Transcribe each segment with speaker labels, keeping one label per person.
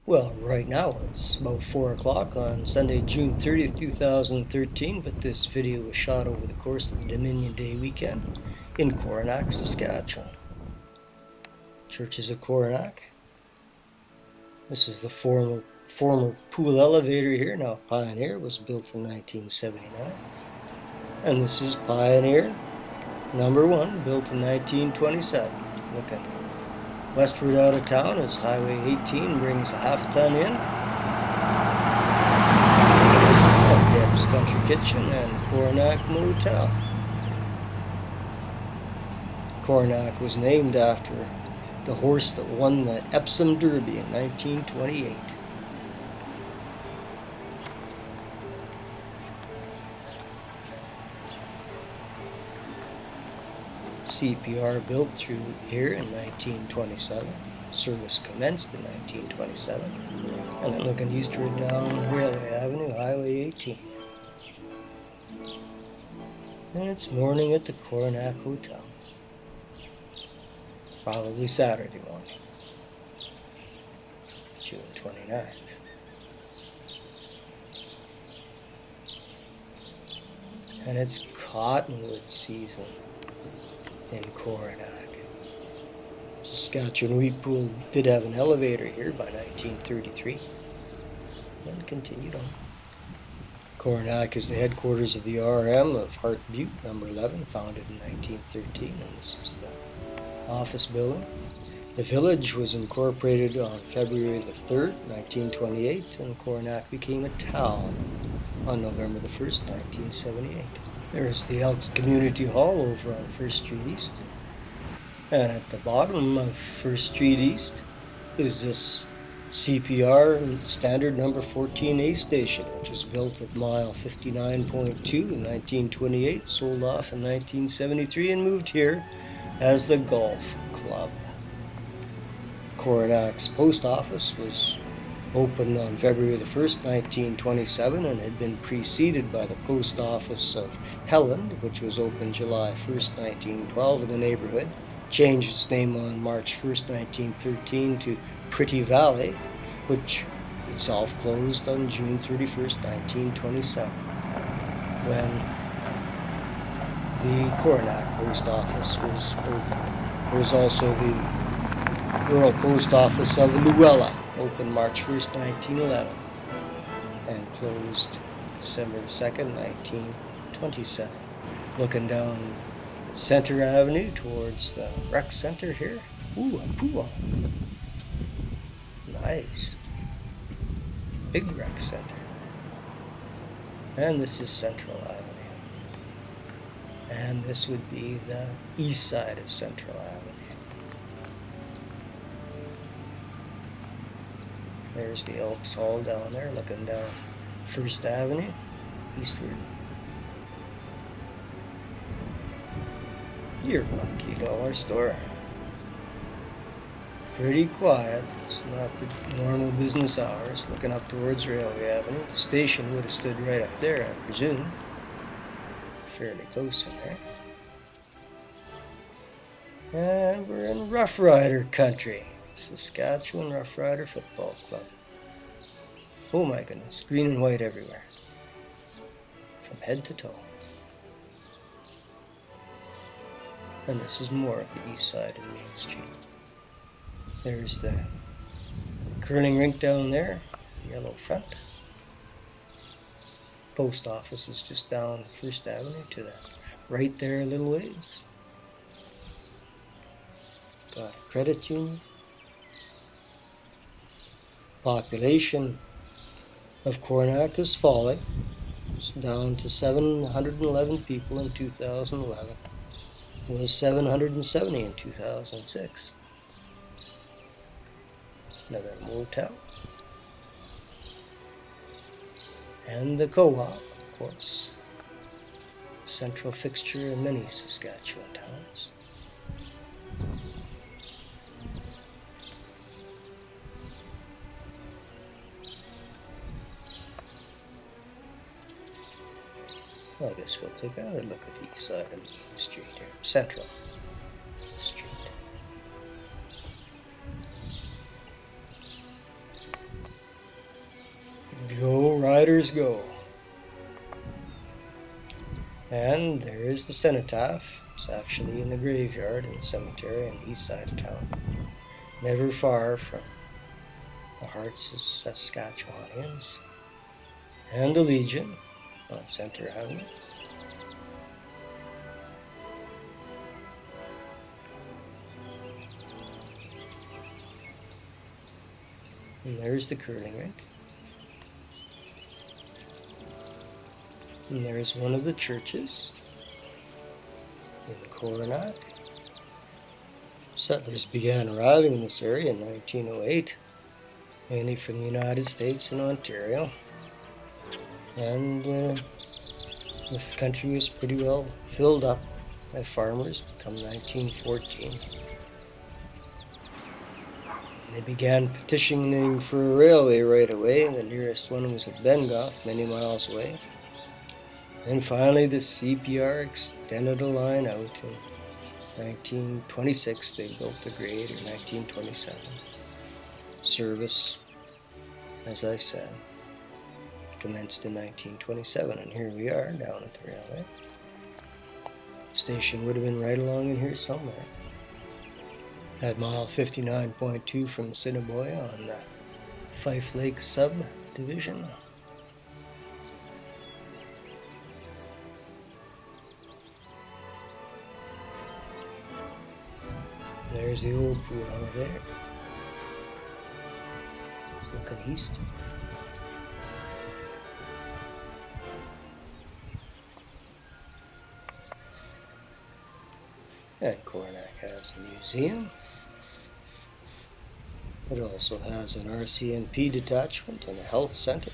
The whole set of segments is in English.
Speaker 1: Well, right now it's about 4 o'clock on Sunday, June 30th, 2013, but this video was shot over the course of the Dominion Day weekend in Coronach, Saskatchewan. Churches of Coronach. This is the former pool elevator here, now Pioneer, was built in 1979. And this is Pioneer number 1, built in 1927. Looking westward out of town as Highway 18 brings a half-ton in. Deb's Country Kitchen and Coronach Motel. Coronach was named after the horse that won the Epsom Derby in 1928. CPR built through here in 1927. Service commenced in 1927. And then looking eastward down Railway Avenue, Highway 18. And it's morning at the Coronach Hotel. Probably Saturday morning, June 29th. And it's cottonwood season in Coronach. Saskatchewan Wheat Pool did have an elevator here by 1933 and continued on. Coronach is the headquarters of the RM of Hart Butte, number 11, founded in 1913, and this is the office building. The village was incorporated on February the 3rd, 1928, and Coronach became a town on November the 1st, 1978. There's the Elks Community Hall over on 1st Street East. And at the bottom of 1st Street East is this CPR standard number 14A station, which was built at mile 59.2 in 1928, sold off in 1973, and moved here as the Golf Club. Coronach's post office was opened on February the 1st, 1927, and had been preceded by the post office of Helland, which was opened July 1st, 1912 in the neighborhood. Changed its name on March 1st, 1913 to Pretty Valley, which itself closed on June 31st, 1927, when the Coronach post office was opened. There was also the rural post office of Luella, opened March 1st, 1911, and closed December 2nd, 1927. Looking down Center Avenue towards the rec center here. Ooh, a pool. Nice. Big rec center. And this is Central Avenue. And this would be the east side of Central Avenue. There's the Elks Hall down there, looking down 1st Avenue, eastward. Your lucky dollar store. Pretty quiet. It's not the normal business hours. Looking up towards Railway Avenue. The station would have stood right up there, I presume. Fairly close in there. And we're in Rough Rider country. Saskatchewan Rough Rider Football Club. Oh my goodness, green and white everywhere. From head to toe. And this is more of the east side of Main Street. There's the curling rink down there, yellow front. Post office is just down 1st Avenue to the right there a little ways. Got a credit union. Population of Coronach is falling. It's down to 711 people in 2011. It was 770 in 2006. Another motel. And the co-op, of course. Central fixture in many Saskatchewan towns. Well, I guess we'll take another look at the east side of Main Street here. Central Street. riders go. And there's the cenotaph. It's actually in the graveyard in the cemetery on the east side of town, never far from the hearts of Saskatchewanians, and the Legion on Center Avenue. And there's the curling rink. And there's one of the churches in Coronach. Settlers began arriving in this area in 1908, mainly from the United States and Ontario. And the country was pretty well filled up by farmers come 1914. They began petitioning for a railway right away. The nearest one was at Bengoff, many miles away. And finally, the CPR extended a line out in 1926. They built the grade in 1927. Service, as I said, commenced in 1927, and here we are down at the railway. Station would have been right along in here somewhere. At mile 59.2 from Assiniboia on the Fife Lake subdivision. There's the old pool elevator. Looking east. And Coronach has a museum. It also has an RCMP detachment and a health center.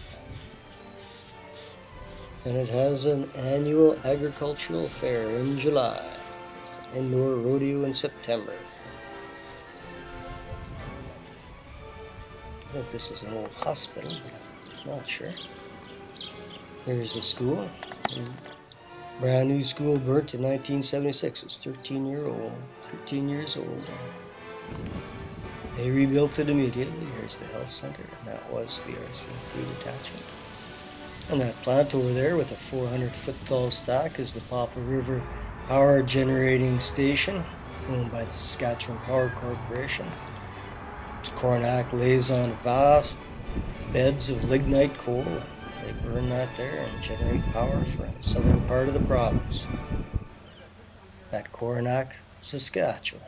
Speaker 1: And it has an annual agricultural fair in July, an indoor rodeo in September. I think this is an old hospital, but I'm not sure. Here's the school. Brand new school burnt in 1976. It was 13 years old. They rebuilt it immediately. Here's the health center, and that was the RCMP detachment. And that plant over there with a 400-foot tall stack is the Poplar River Power Generating Station, owned by the Saskatchewan Power Corporation. Coronach lays on vast beds of lignite coal. They burn that there and generate power for the southern part of the province at Coronach, Saskatchewan.